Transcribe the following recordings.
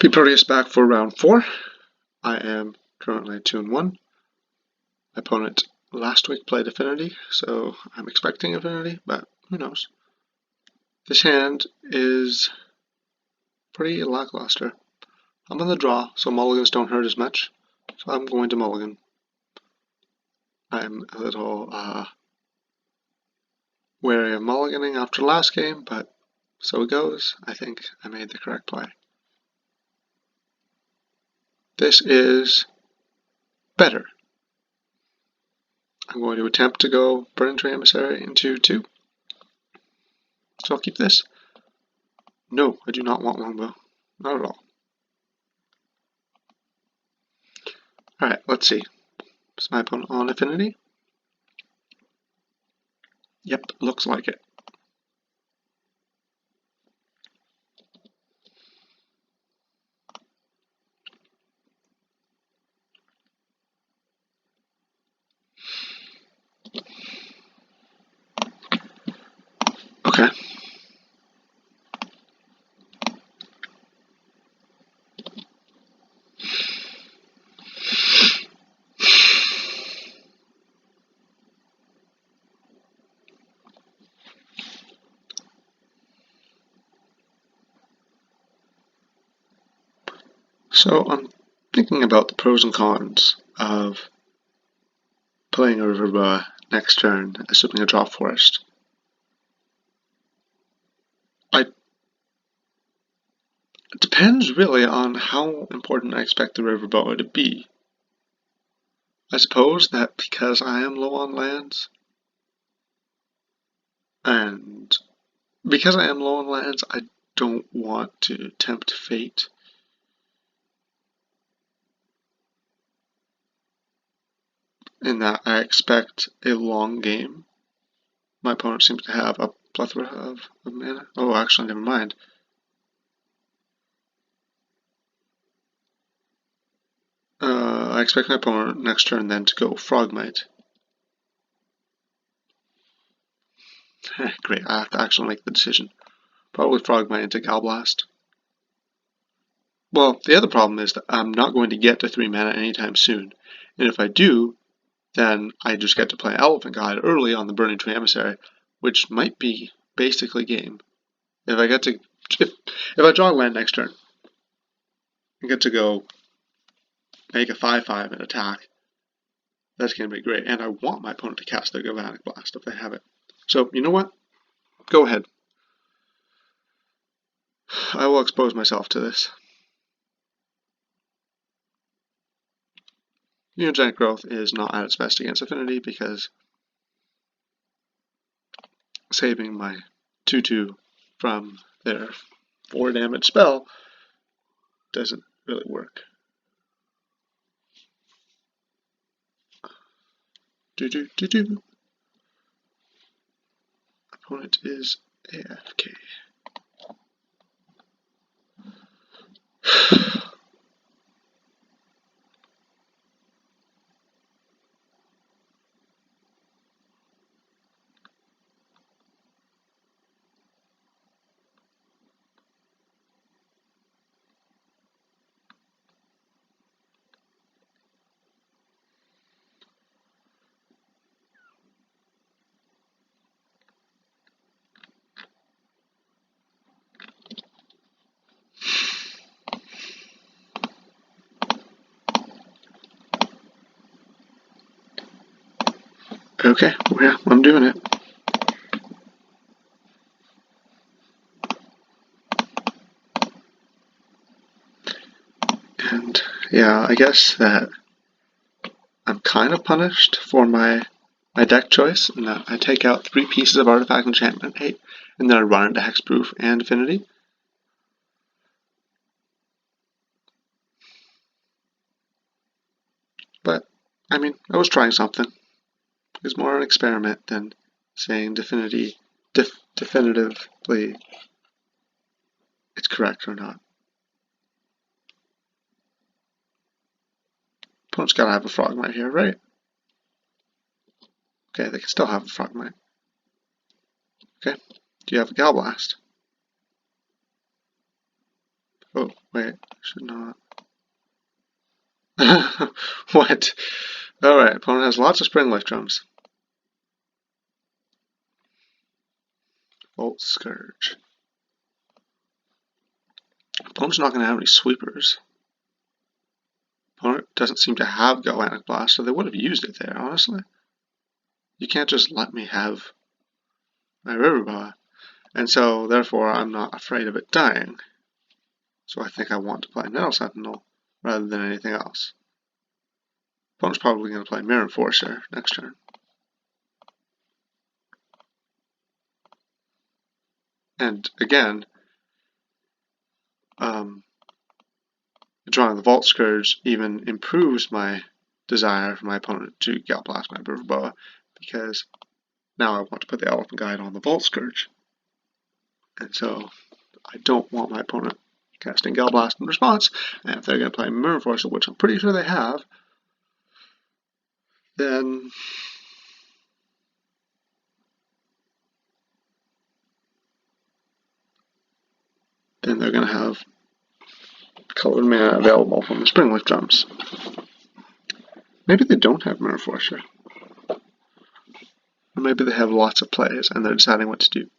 pproteus back for round 4. I am currently 2-1. My opponent last week played Affinity, so I'm expecting Affinity, but who knows. This hand is pretty lackluster. I'm on the draw, so mulligans don't hurt as much, so I'm going to mulligan. I'm a little wary of mulliganing after last game, but so it goes. I think I made the correct play. This is better. I'm going to attempt to go Burning Tree Emissary into 2. So I'll keep this. No, I do not want Longbow. Not at all. Alright, let's see. Is my opponent on Affinity? Yep, looks like it. Okay. So I'm thinking about the pros and cons of playing a Riverboa next turn, assuming a draw forest. It depends really on how important I expect the Riverboa to be. I suppose that because I am low on lands, and because I am low on lands, I don't want to tempt fate. In that I expect a long game. My opponent seems to have a plethora of mana. Oh, actually, never mind. I expect my opponent next turn then to go Frogmite. Great, I have to actually make the decision. Probably Frogmite into Galblast. Well, the other problem is that I'm not going to get to 3 mana anytime soon. And if I do, then I just get to play Elephant Guide early on the Burning Tree Emissary, which might be basically game. If I get to, if I draw a land next turn, I get to go make a 5/5 and attack. That's going to be great, and I want my opponent to cast their Galvanic Blast if they have it. So, you know what? Go ahead. I will expose myself to this. Unigenic Growth is not at its best against Affinity because saving my 2/2 from their 4 damage spell doesn't really work. Opponent is AFK. Okay, yeah, I'm doing it. And yeah, I guess that I'm kind of punished for my deck choice, in that I take out 3 pieces of Artifact Enchantment 8, and then I run into Hexproof and Affinity. But, I mean, I was trying something. It's more an experiment than saying definitively it's correct or not. Opponent's gotta have a Frogmite here, right? Okay, they can still have a Frogmite. Okay, do you have a Galblast? Oh, wait, should not. What? Alright, opponent has lots of spring lift drums. Volt Scourge. Opponent's not going to have any sweepers. Opponent doesn't seem to have Galvanic Blast, so they would have used it there, honestly. You can't just let me have my Riverboa. And so, therefore, I'm not afraid of it dying. So I think I want to play Metal Sentinel rather than anything else. Opponent's probably going to play Mirror Enforcer next turn. And again, drawing the Volt Scourge even improves my desire for my opponent to Gal Blast my Riverboa, because now I want to put the Elephant Guide on the Volt Scourge. And so I don't want my opponent casting Gal Blast in response, and if they're going to play Mirror Enforcer, which I'm pretty sure they have, then they're going to have colored mana available from the Springleaf Drums. Maybe they don't have Mirror Enforcer. Or maybe they have lots of plays and they're deciding what to do.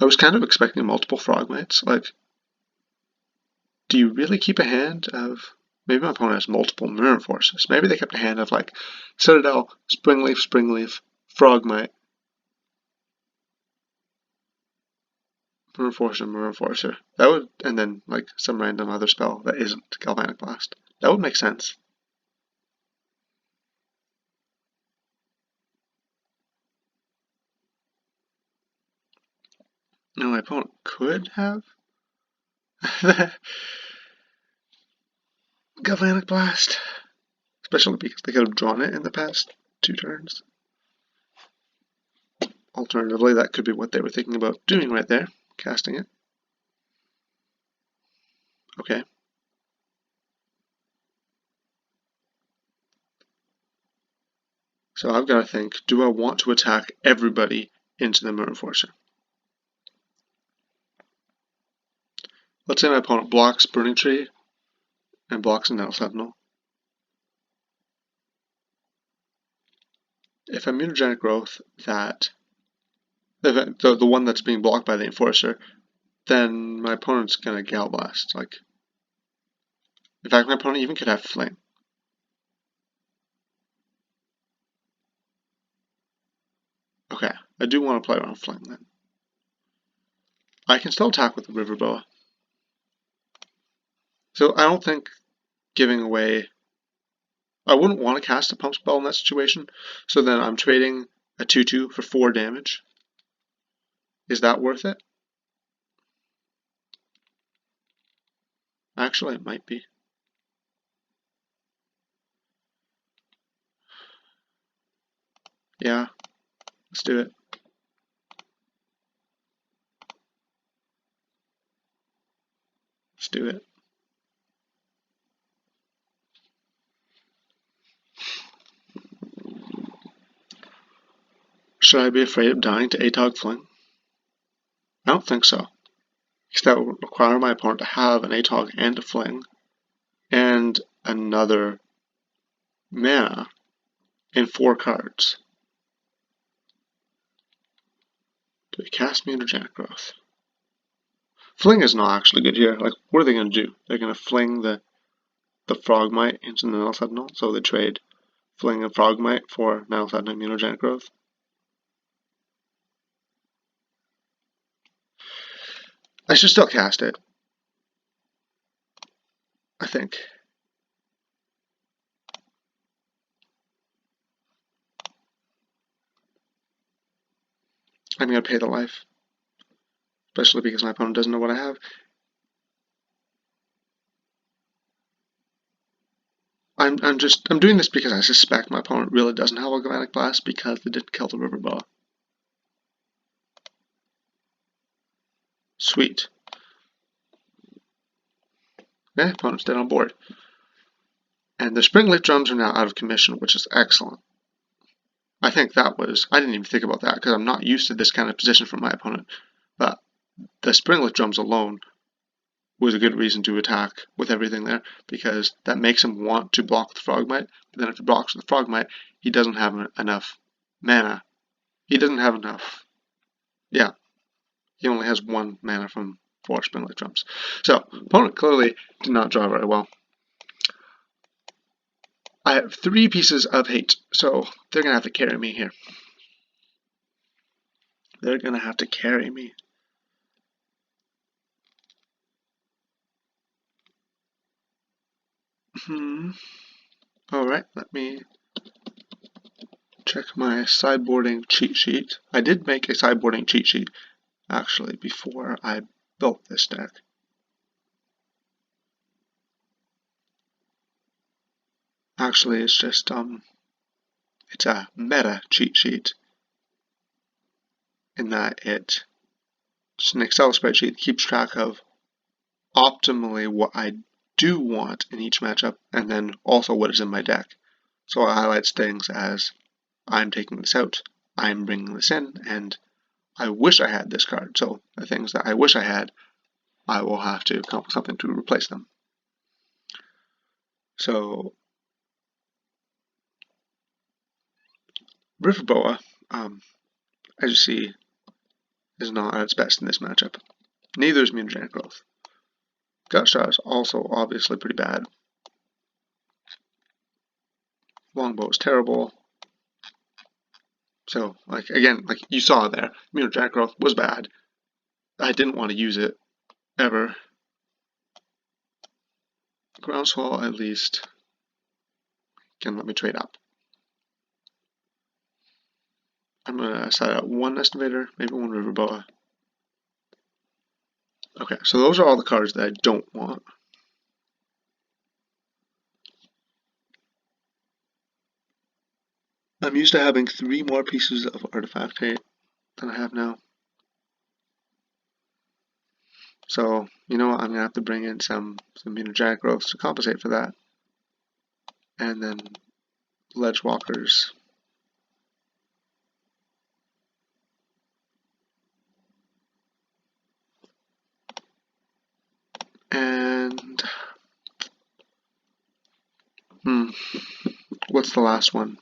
I was kind of expecting multiple Frogmites. Like, do you really keep a hand of... Maybe my opponent has multiple Mirror Enforcers. Maybe they kept a hand of, like, Citadel, Springleaf, Frogmite, Mirror Enforcer. That would, and then, like, some random other spell that isn't Galvanic Blast. That would make sense. Now, my opponent could have Galvanic Blast, especially because they could have drawn it in the past 2 turns. Alternatively, that could be what they were thinking about doing right there, casting it. Okay. So I've got to think, do I want to attack everybody into the Mirror Enforcer? Let's say my opponent blocks Burning Tree and blocks Nettle Sentinel. If I'm Mutagenic Growth that the one that's being blocked by the Enforcer, then my opponent's gonna Gal Blast. Like, in fact, my opponent even could have Fling. Okay, I do want to play around Fling then. I can still attack with the Riverboa. So I don't think giving away... I wouldn't want to cast a Pump Spell in that situation, so then I'm trading a 2/2 for 4 damage. Is that worth it? Actually, it might be. Yeah, let's do it. Let's do it. Should I be afraid of dying to Atog Fling? I don't think so, because that would require my opponent to have an Atog and a Fling, and another mana in 4 cards. Do they cast Mutagenic Growth? Fling is not actually good here. Like, what are they going to do? They're going to fling the Frogmite into the Nettle Sentinel, so they trade Fling and Frogmite for Nettle Sentinel Mutagenic Growth. I should still cast it, I think. I'm going to pay the life, especially because my opponent doesn't know what I have. I'm doing this because I suspect my opponent really doesn't have a Galvanic Blast because they didn't kill the Riverboa. Sweet. Okay, opponent's dead on board. And the Springleaf Drums are now out of commission, which is excellent. I think that was... I didn't even think about that because I'm not used to this kind of position from my opponent. But the Springleaf Drums alone was a good reason to attack with everything there, because that makes him want to block the Frogmite. But then if he blocks the Frogmite, he doesn't have enough mana. He doesn't have enough. Yeah, he only has 1 mana from 4 Spinlight Drums. So opponent clearly did not draw very well. I have 3 pieces of hate, so they're gonna have to carry me here. They're gonna have to carry me. Alright, let me check my sideboarding cheat sheet. I did make a sideboarding cheat sheet, actually, before I built this deck. Actually, it's just, it's a meta cheat sheet, in that it's an Excel spreadsheet that keeps track of optimally what I do want in each matchup, and then also what is in my deck. So it highlights things as, I'm taking this out, I'm bringing this in, and I wish I had this card. So the things that I wish I had, I will have to come up with something to replace them. So Riverboa, as you see, is not at its best in this matchup. Neither is Mutagenic Growth. Gutshot is also obviously pretty bad. Longbow is terrible. So, again, you saw there, Mutagenic Growth was bad. I didn't want to use it, ever. Groundswell, at least, can let me trade up. I'm going to side out 1 Estimator, maybe 1 Riverboa. Okay, so those are all the cards that I don't want. I'm used to having 3 more pieces of Artifact Hate than I have now. So, you know what, I'm going to have to bring in some Mutagenic Growths to compensate for that. And then Ledgewalkers. And what's the last one?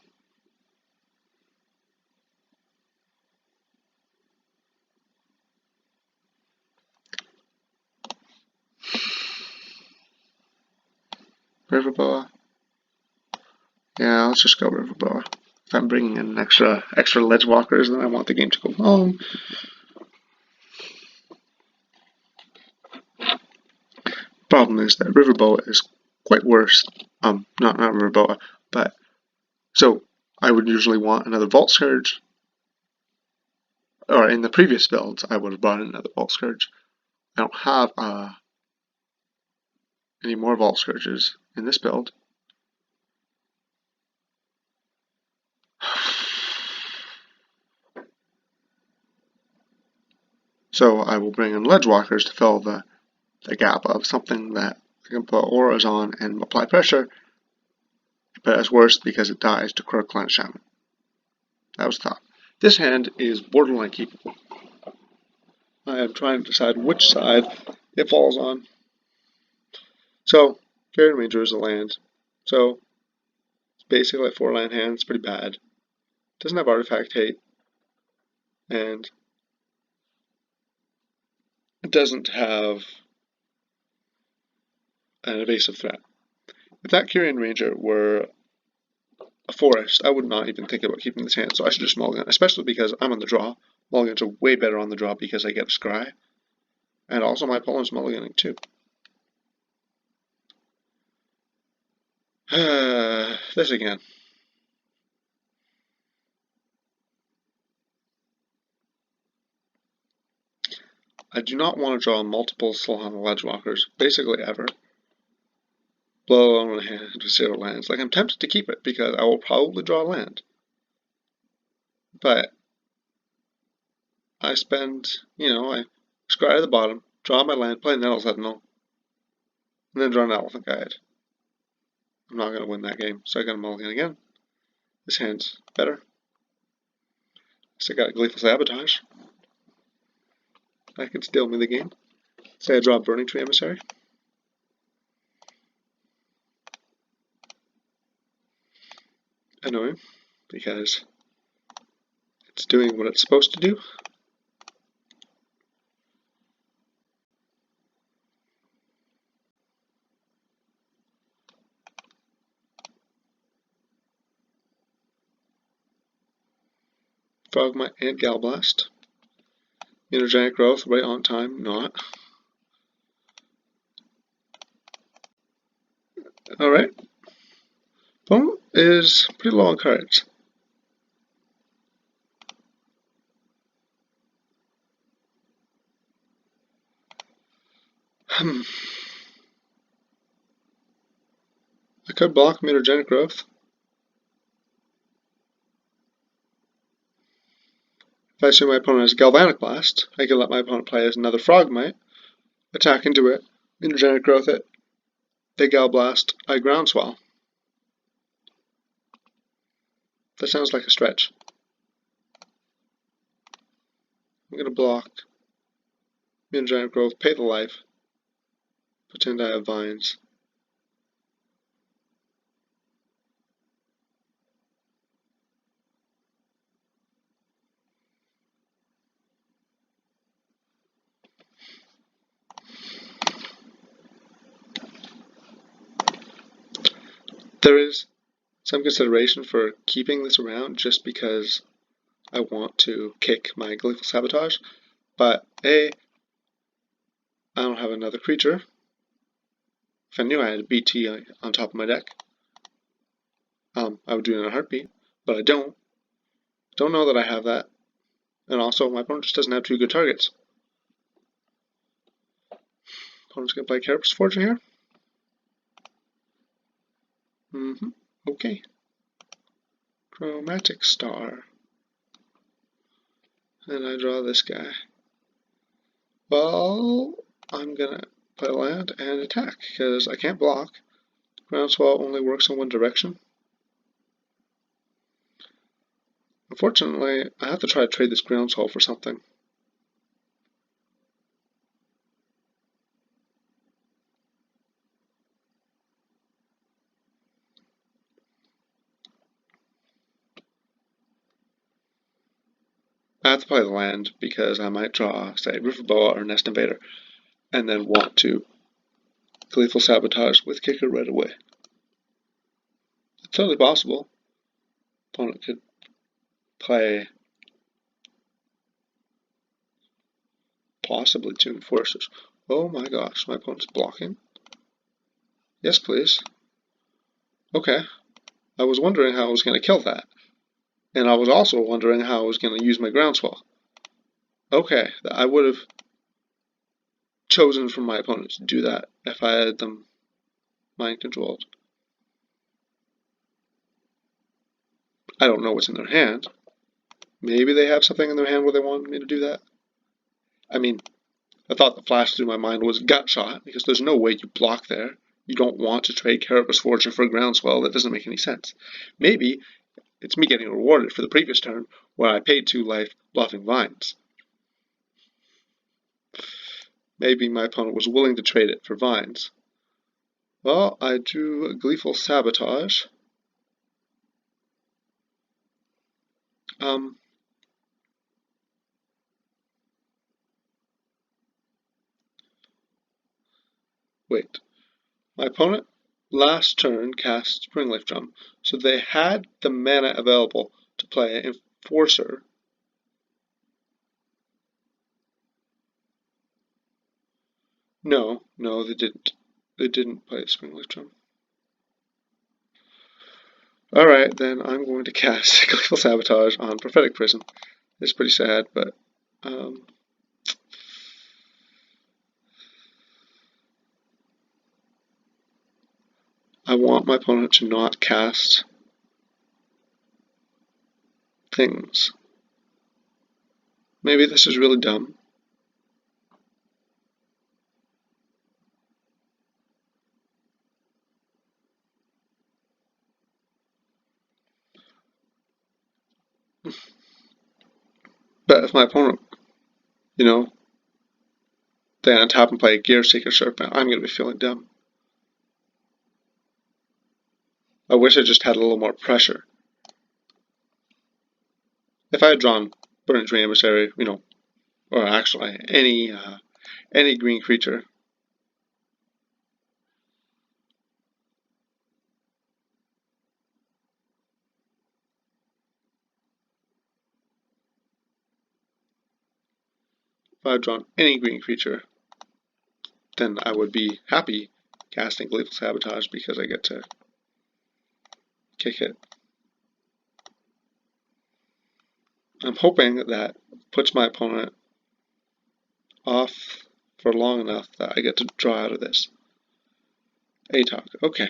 Riverboa? Yeah, let's just go Riverboa. If I'm bringing in extra Ledgewalkers, then I want the game to go long. Problem is that Riverboa is quite worse. Not Riverboa, but so I would usually want another Vault Scourge. Or in the previous builds, I would have brought in another Vault Scourge. I don't have any more Vault Scourges in this build. So I will bring in Ledgewalkers to fill the gap of something that I can put auras on and apply pressure, but it's worse because it dies to Croak Clan Shaman. That was the thought. This hand is borderline keepable. I am trying to decide which side it falls on. So, Carrion Ranger is a land. So, it's basically a 4-land hand. It's pretty bad. Doesn't have Artifact Hate. And it doesn't have an evasive threat. If that Carrion Ranger were a forest, I would not even think about keeping this hand, so I should just mulligan, especially because I'm on the draw. Mulligans are way better on the draw because I get a scry. And also my opponent's mulliganing too. This again. I do not want to draw multiple Solana Ledgewalkers, basically ever. Blow alone a hand with 0 lands. I'm tempted to keep it because I will probably draw land. But I spend, I scry at the bottom, draw my land, play Nettle Sentinel, and then draw an Elephant Guide. I'm not going to win that game, so I got to mulligan again. This hand's better. So I got a Gleeful Sabotage. That could steal me the game. Say I draw Burning Tree Emissary. Annoying, because it's doing what it's supposed to do. Frogmite and Galblast. Mutagenic Growth right on time, not. Alright. Opponent is pretty low on cards. I could block Mutagenic Growth. If I assume my opponent has Galvanic Blast, I can let my opponent play as another Frogmite, attack into it, Mutagenic Growth it, they Galblast, I Groundswell. That sounds like a stretch. I'm going to block Mutagenic Growth, pay the life, pretend I have Vines. There is some consideration for keeping this around just because I want to kick my Gleeful Sabotage, but A, I don't have another creature. If I knew I had a BT on top of my deck, I would do it in a heartbeat, but I don't. Don't know that I have that. And also, my opponent just doesn't have two good targets. Opponent's going to play Carapace Forger here. Okay. Chromatic Star. And I draw this guy. Well, I'm going to play land and attack, because I can't block. Groundswell only works in one direction. Unfortunately, I have to try to trade this Groundswell for something. I have to play the land because I might draw, say, Riverboa or Nest Invader, and then want to Gleeful Sabotage with Kicker right away. It's totally possible. Opponent could play possibly two Enforcers. Oh my gosh, my opponent's blocking. Yes, please. Okay. I was wondering how I was going to kill that. And I was also wondering how I was going to use my Groundswell. Okay, I would have chosen for my opponent to do that if I had them mind controlled. I don't know what's in their hand. Maybe they have something in their hand where they wanted me to do that. I mean, I thought the flash through my mind was Gut Shot, because there's no way you block there. You don't want to trade Carapace Forger for a Groundswell. That doesn't make any sense. Maybe it's me getting rewarded for the previous turn where I paid 2 life bluffing Vines. Maybe my opponent was willing to trade it for Vines. Well, I drew a Gleeful Sabotage. Wait. My opponent last turn cast Springleaf Drum, so they had the mana available to play Enforcer. No, they didn't. They didn't play Springleaf Drum. Alright, then I'm going to cast Gleeful Sabotage on Prophetic Prism. It's pretty sad, but I want my opponent to not cast things. Maybe this is really dumb. But if my opponent, Then untap and play Gear Seeker Serpent. I'm going to be feeling dumb. I wish I just had a little more pressure. If I had drawn Burning Tree Emissary, or actually any green creature. If I had drawn any green creature, then I would be happy casting Gleeful Sabotage because I get to kick it. I'm hoping that puts my opponent off for long enough that I get to draw out of this. ATOC, okay.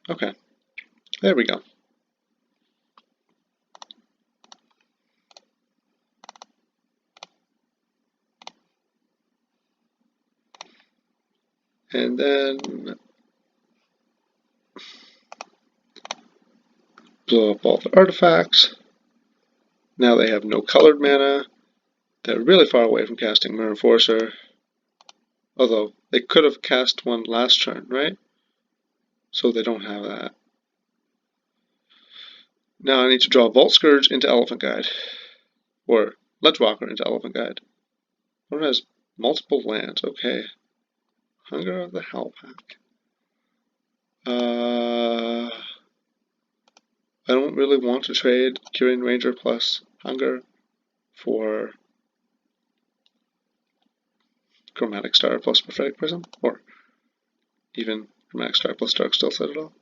Okay, there we go. And then blow up all the artifacts. Now they have no colored mana. They're really far away from casting Mirror Enforcer. Although they could have cast one last turn, right? So they don't have that. Now I need to draw Vault Scourge into Elephant Guide. Or Ledgewalker into Elephant Guide. One has multiple lands, okay. Hunger of the Howlpack. I don't really want to trade Curing Ranger plus Hunger for Chromatic Star plus Prophetic Prism, or even Chromatic Star plus Darksteel Citadel.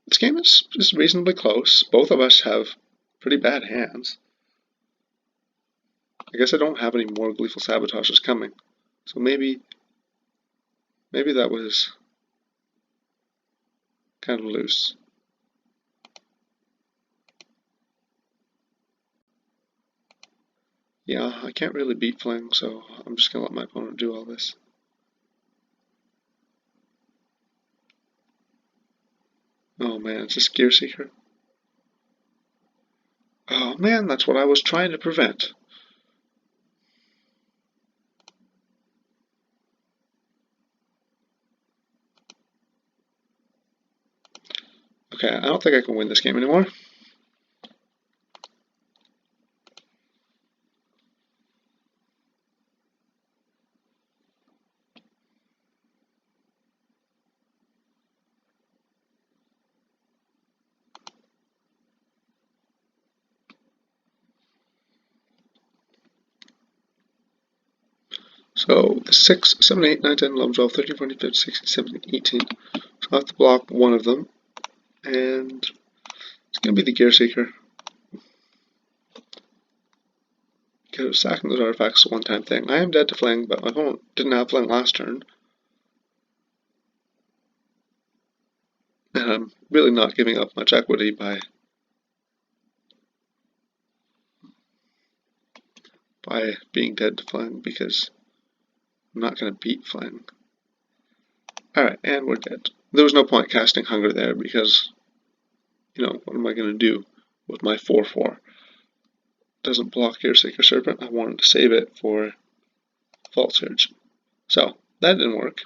This game is reasonably close. Both of us have pretty bad hands. I guess I don't have any more Gleeful Sabotages coming, so maybe that was kind of loose. Yeah, I can't really beat Fling, so I'm just going to let my opponent do all this. Oh man, it's a Gear Seeker. Oh man, that's what I was trying to prevent. Okay, I don't think I can win this game anymore. So 6, 7, 8, 9, 10, 11, 12, 13, 14, 15, 16, 17, 18. So I have to block one of them. And it's going to be the Gear Seeker. Because sacking those artifacts is a one-time thing. I am dead to Fling, but my opponent didn't have Fling last turn. And I'm really not giving up much equity by being dead to Fling, because I'm not going to beat Fling. Alright, and we're dead. There was no point casting Hunger there because, what am I going to do with my 4/4? Doesn't block Gear Seeker Serpent. I wanted to save it for Vault Surge. So, that didn't work.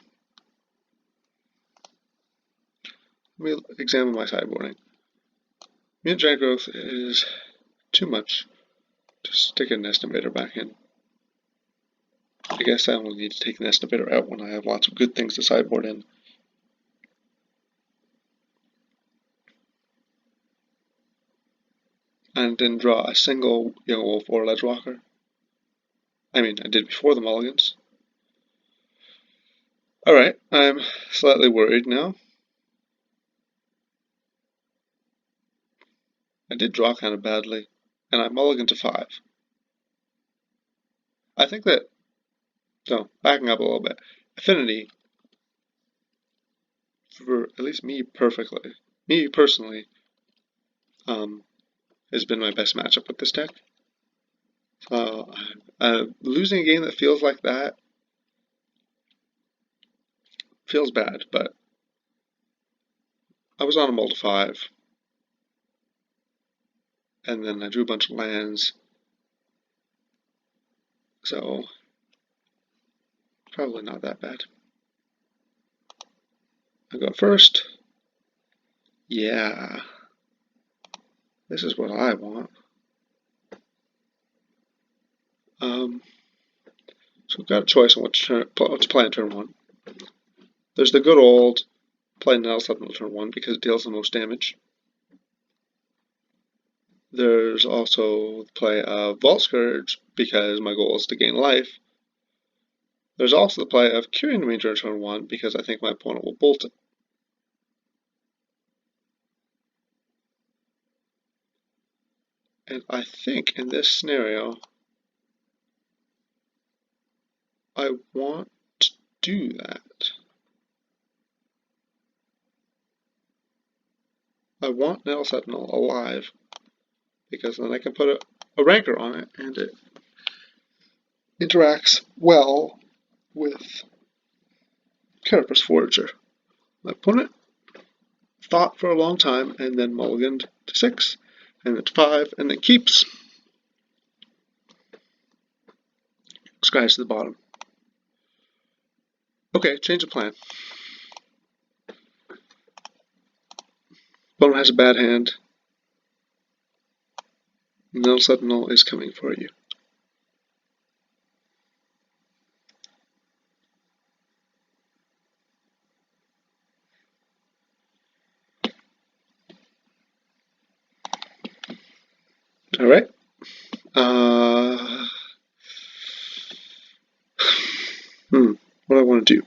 Let me examine my sideboarding. Mutant Giant Growth is too much to stick a Nest Invader back in. I guess I only need to take the Nest Invader out when I have lots of good things to sideboard in. And didn't draw a single Young Wolf or Ledgewalker. I mean, I did before the mulligans. Alright, I'm slightly worried now. I did draw kind of badly, and I mulligan to 5. I think that, no, backing up a little bit, Affinity, for at least me personally, has been my best matchup with this deck. So, losing a game that feels like that feels bad, but I was on a mull to 5. and then I drew a bunch of lands. So, probably not that bad. I go first. Yeah. This is what I want. So we've got a choice on what to play on turn 1. There's the good old play Nettle Sentinel on turn 1 because it deals the most damage. There's also the play of Vault Scourge because my goal is to gain life. There's also the play of Carrion Ranger on turn 1 because I think my opponent will bolt it. And I think in this scenario, I want to do that. I want Nettle Sentinel alive because then I can put a ranker on it and it interacts well with Carapace Forager. My opponent thought for a long time and then mulliganed to 6 and then to 5 and then keeps. Scratch to the bottom. Okay, change of plan. Opponent has a bad hand. Nettle Sentinel is coming for you. Alright. What do I want to do?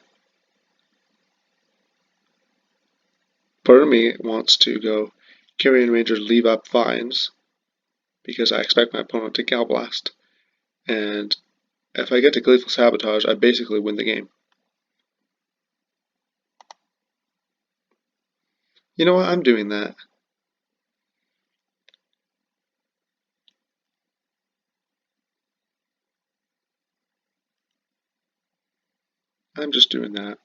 Part of me wants to go Carrion Ranger, leave up Vines because I expect my opponent to Gal Blast. And if I get to Gleeful Sabotage, I basically win the game. You know what? I'm doing that. I'm just doing that.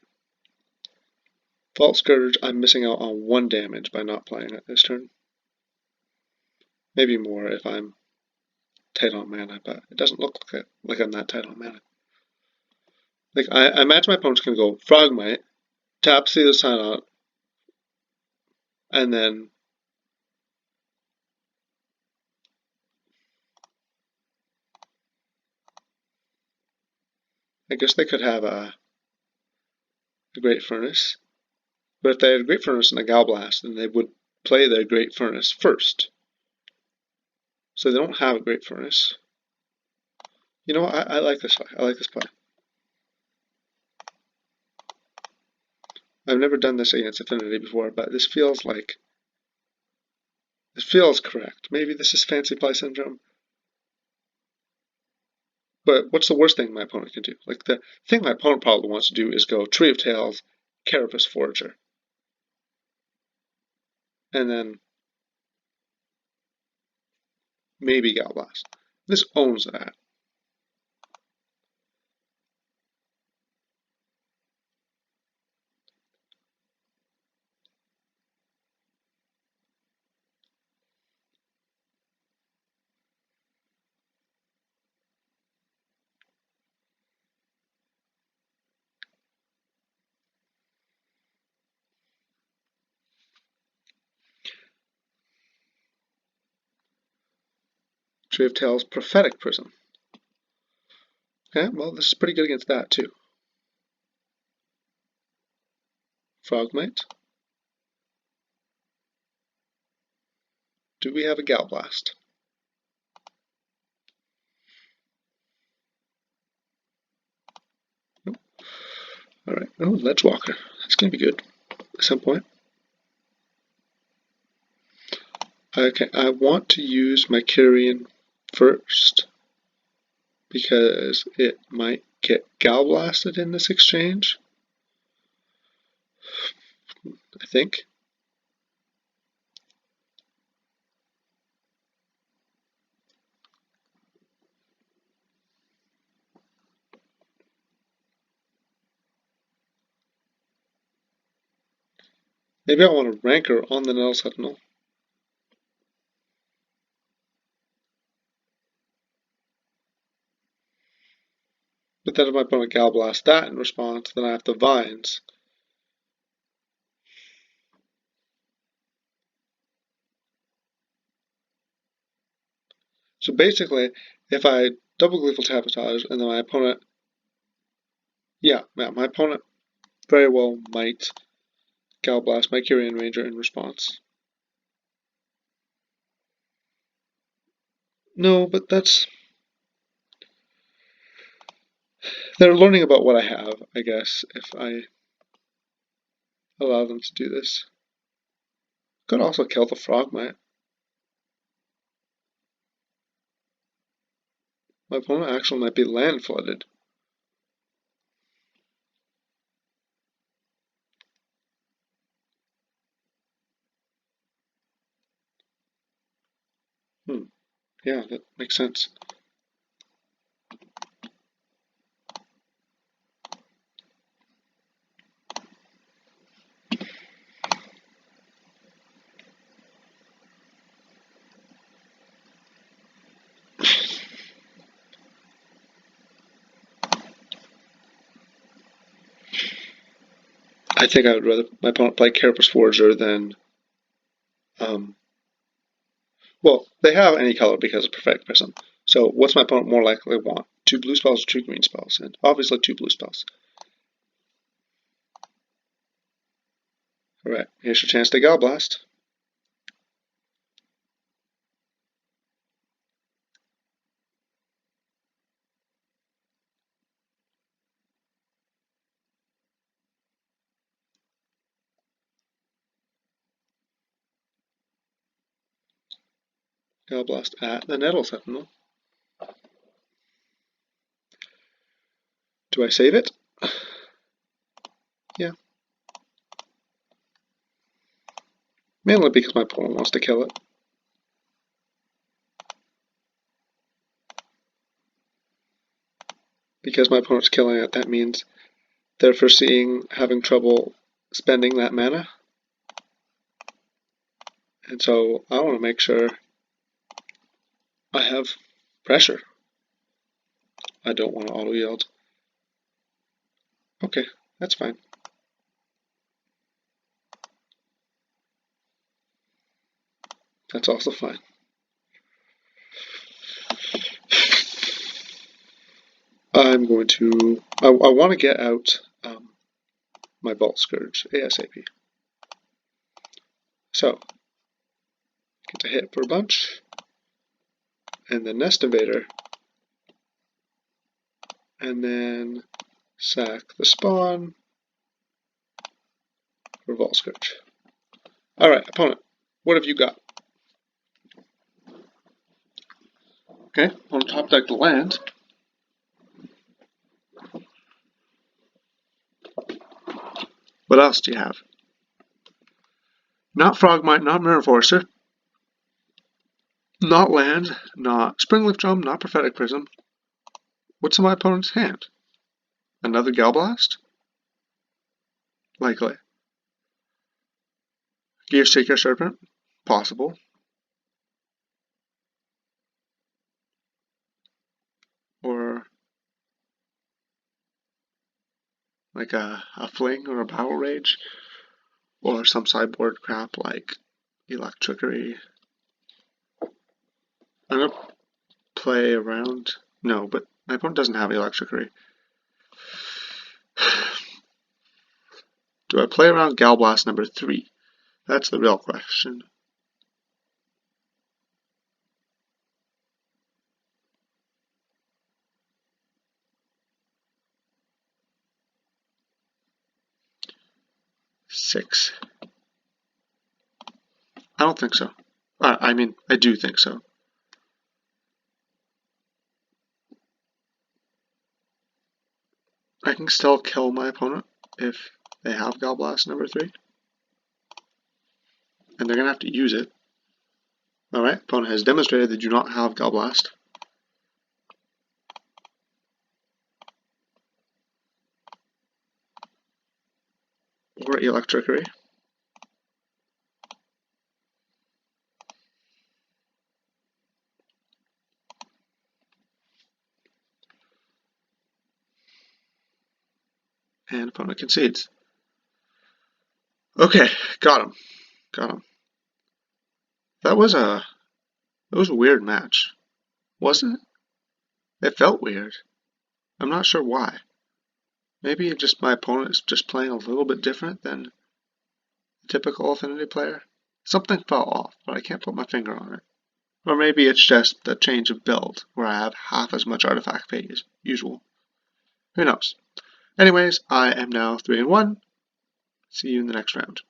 Vault Scourge, I'm missing out on 1 damage by not playing it this turn. Maybe more if I'm tight on mana, but it doesn't look like I'm that tight on mana. Like, I imagine my opponent's going to go Frogmite, tap Sealer Sign out, and then I guess they could have a Great Furnace. But if they had a Great Furnace and a Gal Blast, then they would play their Great Furnace first. So they don't have a Great Furnace. You know what? I like this play. I like this play. I've never done this against Affinity before, but this feels like... It feels correct. Maybe this is fancy play syndrome. But what's the worst thing my opponent can do? Like, the thing my opponent probably wants to do is go Tree of Tails, Carapace Forager. And then maybe Gal Blast. This owns that. Tree of Tails, Prophetic Prism. Okay, well, this is pretty good against that, too. Frogmite. Do we have a Gal Blast? Nope. Alright, oh, Ledgewalker. That's going to be good at some point. Okay, I want to use my Carrion first because it might get Gal Blasted in this exchange. I think. Maybe I want to Ranker on the Nettle Sentinel. But then if my opponent Gal Blasts that in response, then I have the Vines. So basically, if I double Gleeful Sabotage and then my opponent, my opponent very well might Gal Blast my Kyrian Ranger in response. No, but they're learning about what I have, I guess, if I allow them to do this. Could also kill the Frogmite. My opponent actually might be land flooded. Yeah, that makes sense. I think I would rather my opponent play Carapace Forger than well, they have any color because of Prophetic Prism. So what's my opponent more likely to want? 2 blue spells or 2 green spells? And obviously 2 blue spells. Alright, here's your chance to Gal Blast. Gal Blast at the Nettle Sentinel. Do I save it? Yeah. Mainly because my opponent wants to kill it. Because my opponent's killing it, that means they're foreseeing having trouble spending that mana. And so I want to make sure I have pressure. I don't want to auto yield. Okay, that's fine. That's also fine. I'm going to, I want to get out my Vault Scourge ASAP. So, get to hit for a bunch, and then Nest Invader, and then sack the spawn for Vault Scourge. Alright, opponent, what have you got? Okay, on top deck the land. What else do you have? Not Frogmite, not Mirror Forcer, not land, not Springleaf Drum, not Prophetic Prism. What's in my opponent's hand? Another Gal Blast? Likely. Gearseeker Serpent? Possible. Or like a Fling or a Battle Rage? Or some sideboard crap like Electrickery. I'm gonna play around. No, but my opponent doesn't have Electrickery. Do I play around Gal Blast number 3? That's the real question. Six. I don't think so. I mean, I do think so. I can still kill my opponent if they have Gal Blast number 3. And they're going to have to use it. Alright, opponent has demonstrated they do not have Gal Blast. Or Electrickery. and opponent concedes. Okay, got him. Got him. That was a weird match, wasn't it? It felt weird. I'm not sure why. Maybe just my opponent is just playing a little bit different than a typical Affinity player. Something fell off, but I can't put my finger on it. Or maybe it's just the change of build, where I have half as much artifact pay as usual. Who knows? Anyways, I am now 3-1. See you in the next round.